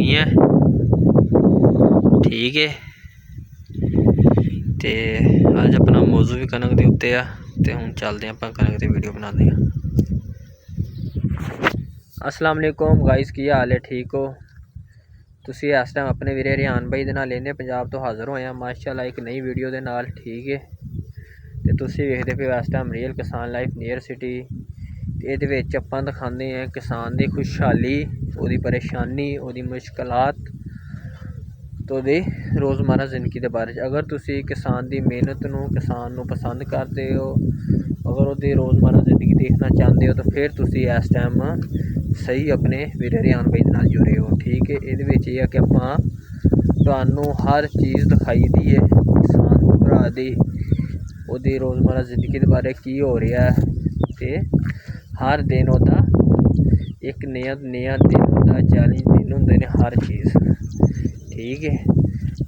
गई है। ठीक है, तो अज अपना मौजू भी कनक के उत्ते आ, तो हुण चलते हैं आप कनक की वीडियो बनाते हैं। अस्सलाम वालेकुम गाइस, की हाल है? ठीक हो? तुसी इस टाइम अपने वीरे रिहान भाई दे नाल लेने पंजाब तो हाज़र होए हैं माशाअल्लाह एक नई वीडियो के नाल। ठीक है, तो तुसी वेखदे पे इस टाइम रियल किसान लाइफ नियर सिटी। ये आपां दिखाते हैं किसान की खुशहाली, उसकी परेशानी, उसकी मुश्किलात, तो दी रोज़मर्रा जिंदगी के बारे। अगर तुसी किसान की मेहनत नूं, किसान नूं पसंद करते हो, अगर उसकी रोज़मर्रा जिंदगी देखना चाहते हो, तो फिर तुसी इस टाइम सही अपने वीरे रिहान भाई नाल जुड़े हो। ठीक है, ये कि आपां तुहानूं हर चीज़ दिखाई दी है किसान भरा दी, उसकी रोज़मर्रा जिंदगी के बारे की हो रहा है, तो हर दिन उसका एक नया दिन होता, चैलेंज दिन होंगे ने हर चीज़। ठीक है,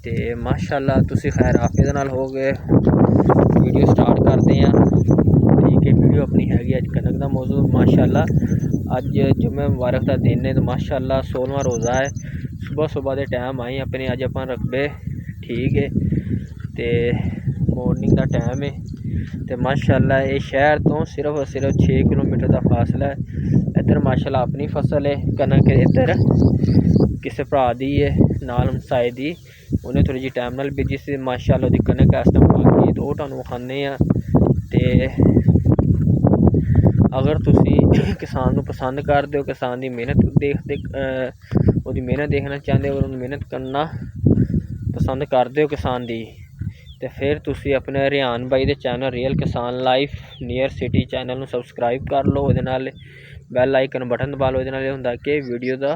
तो माशाअल्लाह तुसी खैर आफियत नाल हो गए। वीडियो स्टार्ट करते हैं। ठीक है, वीडियो अपनी हैगी अज कनक का मौजू। माशाअल्लाह अज जुम्मे मुबारक का दिन है, तो माशाअल्लाह 16वां रोज़ा है। सुबह के टाइम आई अपने अज आप रकबे। ठीक है, तो मॉर्निंग का टाइम है, तो माशाअल्लाह ये शहर तो सिर्फ 6 किलोमीटर का फासला है। इधर माशाअल्लाह अपनी फसल है कनक, इधर किसी भरा दी है नाल हमसाए दी, उन्हें थोड़ी जी टाइम नाल बीजी सी। माशाअल्लाह दी कनक इस टाइम पक गई, तो वो तुहानूं विखाने आ। तो अगर तुसी किसान नूं पसंद करते हो, किसान की मेहनत उसकी मेहनत देखना चाहते हो, उन्होंने मेहनत करना पसंद करते हो किसान की, तो फिर तुसी अपने रिहान भाई के चैनल रियल किसान लाइफ नियर सिटी चैनल में सबसक्राइब कर लो। वो बैल आइकन बटन दबा लो। ये होंगे कि वीडियो का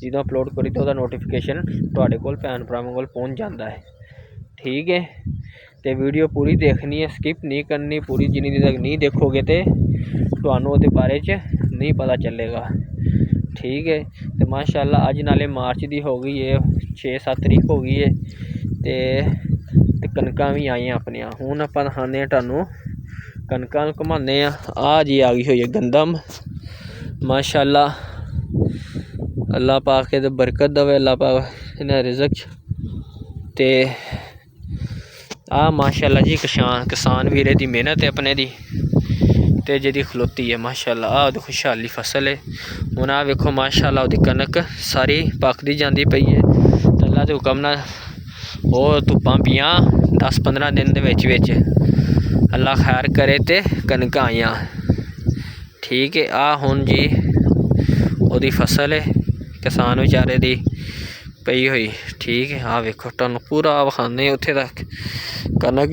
जो अपलोड करी तो नोटिफिकेशन तुहाडे कोल भैन भरावां कोल पहुँच जाता है। ठीक है, तो वीडियो पूरी देखनी है, स्किप नहीं करनी। पूरी जिन्नी देर तक नहीं देखोगे तो तुहानूं उहदे बारे च नहीं पता चलेगा। ठीक है, तो माशाअल्लाह अज नाले मार्च की हो गई है, 6-7 तरीक हो गई है, तो कनकां भी आईयां अपनियां। हुण आपां दिखाने तुहानूं कनकां घुमाने आ जी आ गई हुई है गंदम। माशाअल्लाह अल्लाह पाक के बरकत दवे, अल्लाह पाक इन्हें रिज़क। ते आ माशाअल्लाह जी किसान वीरे की मेहनत है अपने दी, ते जी खलोती है माशाअल्लाह। आ खुशहाली फसल है। हुण आ वेखो माशाअल्लाह उसकी कनक सारी पकदी जाती पई है। अल्लाह के हुक्म नाल और धुप्पां पियां 10-15 दिन के अल्लाह खैर करे तो कनक आईयां। ठीक है, आ हुण जी उसकी फसल है किसान बेचारे दी पई हुई। ठीक है, आ वेखो तुहानूं पूरा विखाने उत्थे तक कनक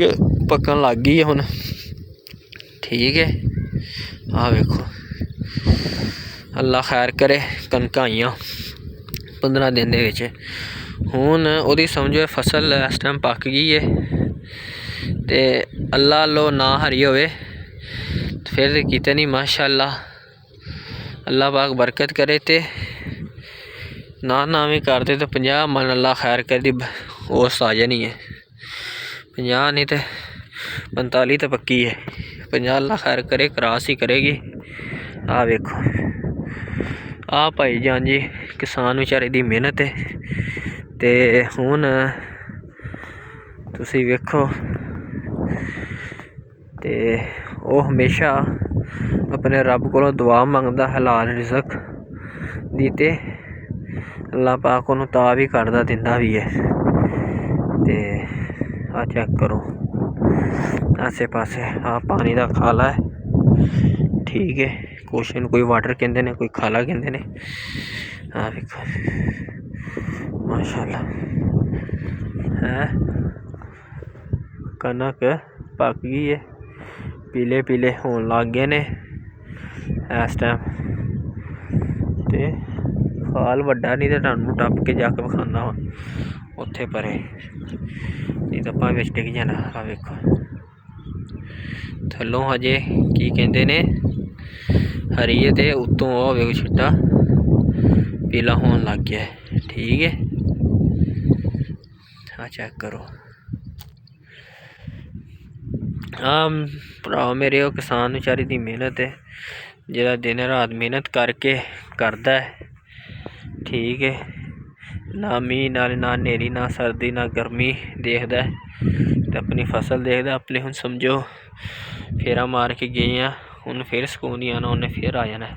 पकन लग गई है हुण। ठीक है, आ वेखो अल्लाह खैर करे कनक आईयां 15 दिन के। हुण ओहदी समझो फसल इस टाइम पक गई है, तो अल्लाह लो ना हरी होवे फिर किते नहीं। माशाअल्लाह अल्लाह पाक बरकत करे, तो ना भी करते तो 50 मन अल्लाह खैर कर दी ओस आ जानी है। 50 नहीं तो 45 तो पक्की है। 50 अल्लाह खैर करे, क्रॉस ही करेगी। आ वेखो आ भाई जान जी किसान बेचारे की मेहनत है। तो हुण तुसी वेखो, तो वह हमेशा अपने रब को दुआ मंगदा हलाल रिज़क दी, ते अल्लाह पाक उन्होंने ता भी करदा दिंदा भी है। तो आ चेक करो आसे पासे आ पानी का खाला है। ठीक है, कुछ कोई वाटर कहते हैं, कोई खाला कहते हैं। हाँ देखो माशाअल्लाह है कनक पक गई है, पीले पीले होन लग गए ने इस टाइम। तो खाल वड्डा नहीं तो तुहानूं टप के जाके विखाना उत्थे परे, नहीं तो भावें बिच डिग जाना। आ वेखो थल्लों हजे की कहते ने हरी है, तो उत्तों होवे छिट्टा पीला होन लग गया है। ठीक है, हाँ चेक करो। हाँ भरा मेरे वो किसान बेचारे की मेहनत है, जेह्ड़ा दिन रात मेहनत करके करदा है। ठीक है, ਨਾ ਮੀਂਹ ਨਾਲ ਨਾ ਹਨੇਰੀ ਨਾ ਸਰਦੀ ਨਾ ਗਰਮੀ ਦੇਖਦਾ ਤੇ ਆਪਣੀ ਫਸਲ ਦੇਖਦਾ ਆਪਣੀ। ਹੁਣ ਸਮਝੋ ਫੇਰਾ ਮਾਰ ਕੇ ਗਏ ਆ, ਹੁਣ ਫਿਰ ਸਕੂਨ ਨਹੀਂ ਆਉਣਾ, ਉਹਨੇ ਫਿਰ ਆ ਜਾਣਾ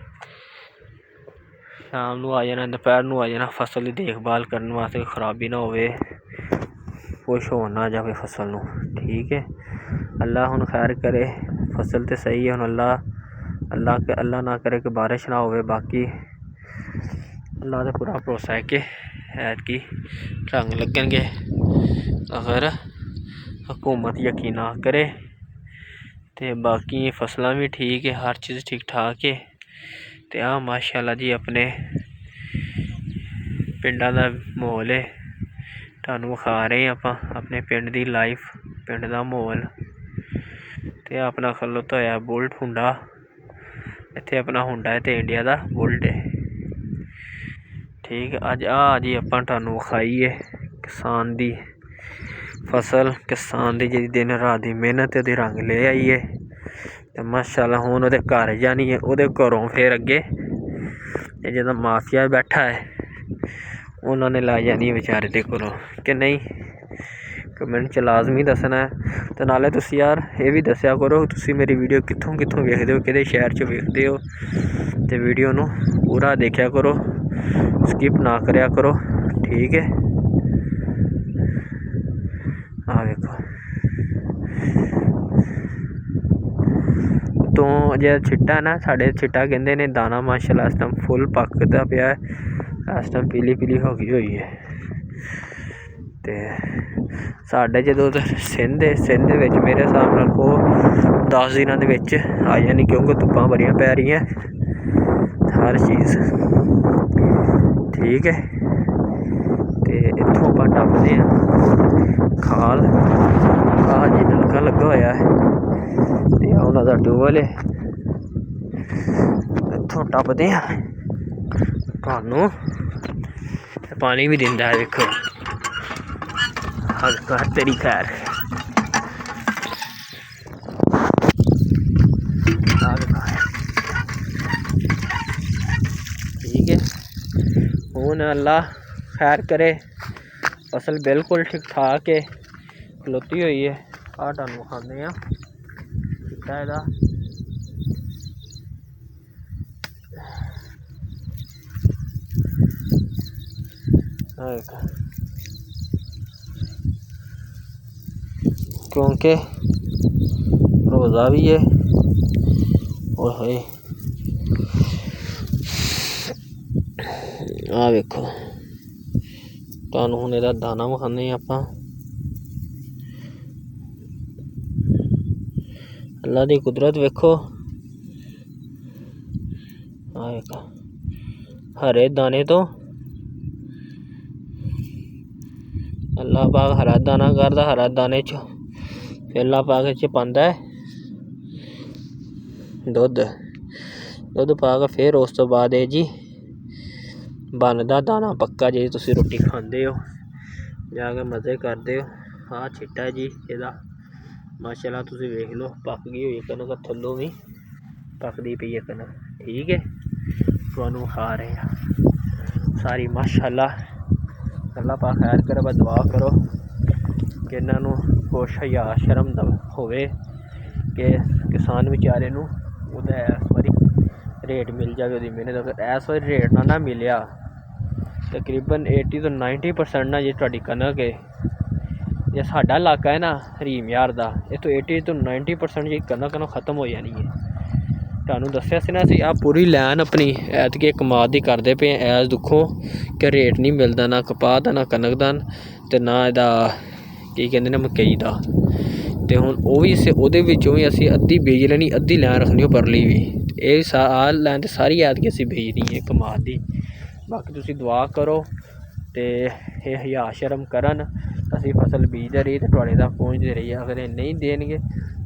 ਸ਼ਾਮ ਨੂੰ, ਆ ਜਾਣਾ ਦੁਪਹਿਰ ਨੂੰ ਆ ਜਾਣਾ ਫਸਲ ਦੀ ਦੇਖਭਾਲ ਕਰਨ ਵਾਸਤੇ, ਖਰਾਬੀ ਨਾ ਹੋਵੇ, ਕੁਛ ਹੋ ਨਾ ਜਾਵੇ ਫਸਲ ਨੂੰ। ਠੀਕ ਹੈ, ਅੱਲਾ ਹੁਣ ਖੈਰ ਕਰੇ, ਫਸਲ ਤਾਂ ਸਹੀ ਹੈ। ਹੁਣ ਅੱਲਾ ਨਾ ਕਰੇ ਕਿ ਬਾਰਿਸ਼ ਨਾ ਹੋਵੇ। ਬਾਕੀ ਅੱਲਾ ਦਾ ਪੂਰਾ ਭਰੋਸਾ ਹੈ ਕਿ ਐਤਕੀ ਰੰਗ ਲੱਗਣਗੇ ਅਗਰ ਹਕੂਮਤ ਯਕੀਨ ਨਾ ਕਰੇ। ਤੇ ਬਾਕੀ ਫਸਲਾਂ ਵੀ ਠੀਕ ਹੈ, ਹਰ ਚੀਜ਼ ਠੀਕ ਠਾਕ ਹੈ। ਤੇ ਆਹ ਮਾਸ਼ਾਅੱਲਾ ਜੀ ਆਪਣੇ ਪਿੰਡਾਂ ਦਾ ਮਾਹੌਲ ਹੈ, ਤੁਹਾਨੂੰ ਵਿਖਾ ਰਹੇ ਆਪਾਂ ਆਪਣੇ ਪਿੰਡ ਦੀ ਲਾਈਫ, ਪਿੰਡ ਦਾ ਮਾਹੌਲ। ਤੇ ਆਪਣਾ ਖਲੋਤਾ ਹੋਇਆ ਬੁਲਟ ਹੁੰਡਾ, ਇੱਥੇ ਆਪਣਾ ਹੁੰਡਾ ਹੈ ਤੇ ਇੰਡੀਆ ਦਾ ਬੁਲਟ ਹੈ। ਠੀਕ, ਅੱਜ ਜੀ ਆਪਾਂ ਤੁਹਾਨੂੰ ਵਿਖਾਈ ਹੈ ਕਿਸਾਨ ਦੀ ਫਸਲ, ਕਿਸਾਨ ਦੀ ਜਿਹੜੀ ਦਿਨ ਰਾਤ ਦੀ ਮਿਹਨਤ ਉਹਦੇ ਰੰਗ ਲੈ ਆਈ ਹੈ। ਤੇ ਮਾਸ਼ਾਅੱਲਾ ਹੁਣ ਉਹਦੇ ਘਰ ਜਾਣੀ ਹੈ, ਉਹਦੇ ਘਰੋਂ ਫਿਰ ਅੱਗੇ ਇਹ ਜਦੋਂ ਮਾਫੀਆ ਬੈਠਾ ਹੈ ਉਹਨਾਂ ਨੇ ਲੈ ਜਾਣੀ ਵਿਚਾਰੇ ਦੇ ਕੋਲੋਂ ਕਿ ਨਹੀਂ। ਕਮੈਂਟ 'ਚ ਲਾਜ਼ਮੀ ਦੱਸਣਾ। ਅਤੇ ਨਾਲੇ ਤੁਸੀਂ ਯਾਰ ਇਹ ਵੀ ਦੱਸਿਆ ਕਰੋ ਤੁਸੀਂ ਮੇਰੀ ਵੀਡੀਓ ਕਿੱਥੋਂ ਵੇਖਦੇ ਹੋ, ਕਿਹੜੇ ਸ਼ਹਿਰ 'ਚ ਵੇਖਦੇ ਹੋ। ਅਤੇ ਵੀਡੀਓ ਨੂੰ ਪੂਰਾ ਦੇਖਿਆ ਕਰੋ, ਸਕਿਪ ਨਾ ਕਰਿਆ ਕਰੋ। ਠੀਕ ਹੈ, ਆਹ ਵੇਖੋ ਤੋਂ ਜਿਹੜਾ ਛਿੱਟਾ ਨਾ, ਸਾਡੇ ਛਿੱਟਾ ਕਹਿੰਦੇ ਨੇ ਦਾਣਾ ਮਾਸ਼ਾਅੱਲਾ ਇਸ ਟਾਈਮ ਫੁੱਲ ਪੱਕਦਾ ਪਿਆ, ਇਸ ਟਾਈਮ ਪੀਲੀ ਹੋ ਗਈ ਹੋਈ ਹੈ। ਅਤੇ ਸਾਡੇ ਜਦੋਂ ਸਿੰਧ ਦੇ ਵਿੱਚ ਮੇਰੇ ਹਿਸਾਬ ਨਾਲ ਉਹ 10 ਦਿਨਾਂ ਦੇ ਵਿੱਚ ਆ ਜਾਣੀ, ਕਿਉਂਕਿ ਧੁੱਪਾਂ ਬੜੀਆਂ ਪੈ ਰਹੀਆਂ ਹਰ ਚੀਜ਼। ਠੀਕ ਹੈ, ਅਤੇ ਇੱਥੋਂ ਆਪਾਂ ਟੱਪਦੇ ਹਾਂ ਖਾਲ, ਆਹ ਜੀ ਨਲਕਾ ਲੱਗਾ ਹੋਇਆ ਹੈ ਅਤੇ ਆਹ ਉਹਨਾਂ ਦਾ ਟਿਊਬਵੈੱਲ ਹੈ। ਇੱਥੋਂ ਟੱਪਦੇ ਹਾਂ, ਤੁਹਾਨੂੰ ਪਾਣੀ ਵੀ ਦਿੰਦਾ ਹੈ। ਵੇਖੋ ਹਰ ਤੇਰੀ ਖੈਰ। ਠੀਕ ਹੈ, ਹੁਣ ਅੱਲਾ ਖੈਰ ਕਰੇ, ਫਸਲ ਬਿਲਕੁਲ ਠੀਕ ਠਾਕ ਹੈ, ਖਲੋਤੀ ਹੋਈ ਹੈ। ਆਹ ਤੁਹਾਨੂੰ ਵਿਖਾਉਂਦੇ ਹਾਂ ਕਿੱਦਾਂ ਇਹਦਾ क्योंकि रोज़ा भी है और है। आ वेखो तुहानूं हुण इहदा दाना विखाने आपां। अल्लाह दी कुदरत वेखो, आ वेखो हरे दाने तो अल्लाह पाक हरा दाना करदा, हरा दाने च फिर अल्लाह पाक च पांदा है दुद्ध पा के फिर उस तो बाद जी बनदा दाना पक्का। जे तुसीं रोटी खांदे हो जाके मज़े करदे हो। हाँ छिट्टा जी इहदा माशाअल्लाह तुसीं वेख लो पक गई हुई कनक, थल्लों भी पकदी पई है कनक। ठीक है, तुहानूं खा रहे हैं सारी माशाअल्लाह। अल्लाह पाक खैर करे, बस दुआ करो कि इन्हां नूं कुछ हया शर्म होवे कि किसान बेचारे नूं ਉਹਦਾ ਇਸ ਵਾਰੀ ਰੇਟ ਮਿਲ ਜਾਵੇ ਉਹਦੀ ਮਿਹਨਤ। ਅਗਰ ਇਸ ਵਾਰੀ ਰੇਟ ਨਾ ਮਿਲਿਆ ਤਕਰੀਬਨ 80 ਤੋਂ 90% ਨਾ ਜੇ ਤੁਹਾਡੀ ਕਣਕ ਹੈ, ਜੇ ਸਾਡਾ ਇਲਾਕਾ ਹੈ ਨਾ ਹਰੀਮ ਯਾਰ ਦਾ, ਇਹ ਤੋਂ 80 ਤੋਂ 90% ਜੀ ਕਣਕ ਨੂੰ ਖਤਮ ਹੋ ਜਾਣੀ ਹੈ। ਤੁਹਾਨੂੰ ਦੱਸਿਆ ਸੀ ਨਾ ਅਸੀਂ ਆਹ ਪੂਰੀ ਲਾਈਨ ਆਪਣੀ ਐਤਕੀ ਕਮਾਦ ਦੀ ਕਰਦੇ ਪਏ ਐਸ ਦੁੱਖੋਂ ਕਿ ਰੇਟ ਨਹੀਂ ਮਿਲਦਾ ਨਾ ਕਪਾਹ ਦਾ, ਨਾ ਕਣਕ ਦਾ, ਅਤੇ ਨਾ ਇਹਦਾ ਕੀ ਕਹਿੰਦੇ ਨੇ ਮਕਈ ਦਾ। ਅਤੇ ਹੁਣ ਉਹ ਵੀ ਉਹਦੇ ਵਿੱਚੋਂ ਵੀ ਅਸੀਂ ਅੱਧੀ ਬੀਜ ਲੈਣੀ, ਅੱਧੀ ਲਾਈਨ ਰੱਖਣੀ ਉਹ ਪਰਲੀ ਵੀ। ਇਹ ਆਹ ਲਾਈਨ ਤਾਂ ਸਾਰੀ ਐਤਕੀ ਅਸੀਂ ਬੀਜਣੀ ਹੈ ਕਮਾਦ ਦੀ। ਬਾਕੀ ਤੁਸੀਂ ਦੁਆ ਕਰੋ ਅਤੇ ਇਹ ਹਯਾ ਸ਼ਰਮ ਕਰਨ, ਅਸੀਂ ਫਸਲ ਬੀਜਦੇ ਰਹੀਏ ਅਤੇ ਤੁਹਾਡੇ ਤੱਕ ਪਹੁੰਚਦੇ ਰਹੀਏ। ਅਗਰ ਇਹ ਨਹੀਂ ਦੇਣਗੇ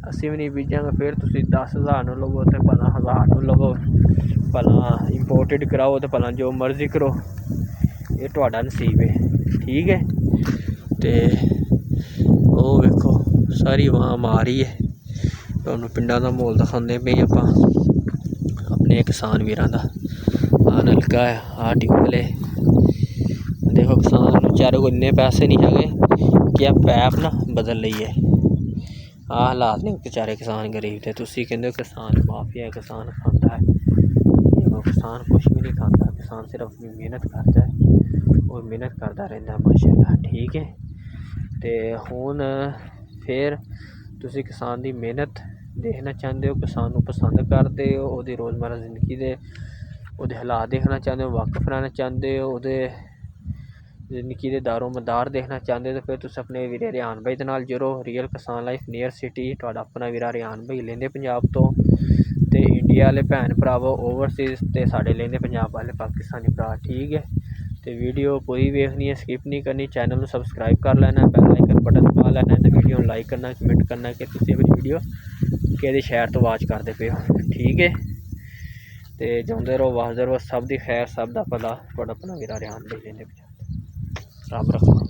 ਅਸੀਂ ਵੀ ਨਹੀਂ ਬੀਜਾਂਗੇ। ਫਿਰ ਤੁਸੀਂ 10,000 ਨੂੰ ਲਵੋ ਅਤੇ ਭਲਾ 1000 ਨੂੰ ਲਵੋ, ਭਲਾ ਇੰਪੋਰਟਡ ਕਰਾਓ ਅਤੇ ਭਲਾ ਜੋ ਮਰਜ਼ੀ ਕਰੋ, ਇਹ ਤੁਹਾਡਾ ਨਸੀਬ ਹੈ। ਠੀਕ ਹੈ, ਅਤੇ ਉਹ ਵੇਖੋ ਸਾਰੀ ਆਵਾਮ ਆ ਰਹੀ ਹੈ। ਤੁਹਾਨੂੰ ਪਿੰਡਾਂ ਦਾ ਮਾਹੌਲ ਦਿਖਾਉਂਦੇ ਪਏ ਆਪਾਂ ਆਪਣੇ ਕਿਸਾਨ ਵੀਰਾਂ ਦਾ। ਆਹ ਨਲਕਾ ਹੈ, ਆਹ ਟਿਊਬਵੈੱਲ ਹੈ, ਦੇਖੋ ਕਿਸਾਨ बेचारे को इन्ने पैसे नहीं है कि आप पैप ना बदल लीए। आ हालात ने बेचारे किसान गरीब थे। तुसी कहंदे हो किसान माफिया है, किसान खाता है, किसान कुछ भी नहीं खाता। किसान सिर्फ अपनी मेहनत करता है और मेहनत करता रहता है माशाल्लाह। ठीक है, तो हुण फिर तुसी किसान की मेहनत देखना चाहते हो, किसान को पसंद करते हो, उसकी रोज़मर्रा जिंदगी के ਉਹਦੇ ਹਾਲਾਤ देखना चाहते हो, वाकफ रहना चाहते हो, ਉਹਦੇ ਜ਼ਿੰਦਗੀ ਦੇ ਦਾਰੋ ਮਦਾਰ ਦੇਖਣਾ ਚਾਹੁੰਦੇ ਹੋ, ਤਾਂ ਫਿਰ ਤੁਸੀਂ ਆਪਣੇ ਵੀਰੇ ਰਿਆਨ ਬਾਈ ਦੇ ਨਾਲ ਜੁੜੋ। ਰੀਅਲ ਕਿਸਾਨ ਲਾਈਫ ਨੀਅਰ ਸਿਟੀ ਤੁਹਾਡਾ ਆਪਣਾ ਵੀਰਾ ਰਿਆਨ ਬਾਈ ਲੈਂਦੇ ਪੰਜਾਬ ਤੋਂ। ਤੇ ਇੰਡੀਆ ਵਾਲੇ ਭੈਣ ਭਰਾਵੋ ਓਵਰਸੀਜ਼ ਤੇ ਸਾਡੇ ਲੈਂਦੇ ਪੰਜਾਬ ਵਾਲੇ ਪਾਕਿਸਤਾਨੀ ਭਰਾ। ਠੀਕ ਹੈ, ਤੇ ਵੀਡੀਓ ਪੂਰੀ ਵੇਖਣੀ ਹੈ, ਸਕਿਪ ਨਹੀਂ ਕਰਨੀ। ਚੈਨਲ ਨੂੰ ਸਬਸਕ੍ਰਾਈਬ ਕਰ ਲੈਣਾ, ਬੈਲ ਆਈਕਨ ਬਟਨ ਦਬਾ ਲੈਣਾ, ਤੇ ਵੀਡੀਓ ਨੂੰ ਲਾਈਕ ਕਰਨਾ, ਕਮੈਂਟ ਕਰਨਾ ਕਿ ਤੁਸੀਂ ਆਪਣੀ ਵੀਡੀਓ ਕਿਹੜੇ ਸ਼ਹਿਰ ਤੋਂ ਵਾਚ ਕਰਦੇ ਪਏ ਹੋ। ਠੀਕ ਹੈ, ਤੇ ਜਿਉਂਦੇ ਰਹੋ, ਵਸਦੇ ਰਹੋ, ਸਭ ਦੀ ਖੈਰ, ਸਭ ਦਾ ਭਲਾ। ਤੁਹਾਡਾ ਆਪਣਾ ਵੀਰਾ ਰਿਆਨ ਬਾਈ ਲੈਂਦੇ ਪੰਜਾਬ। ਰੱਬ ਰੱਖਾ।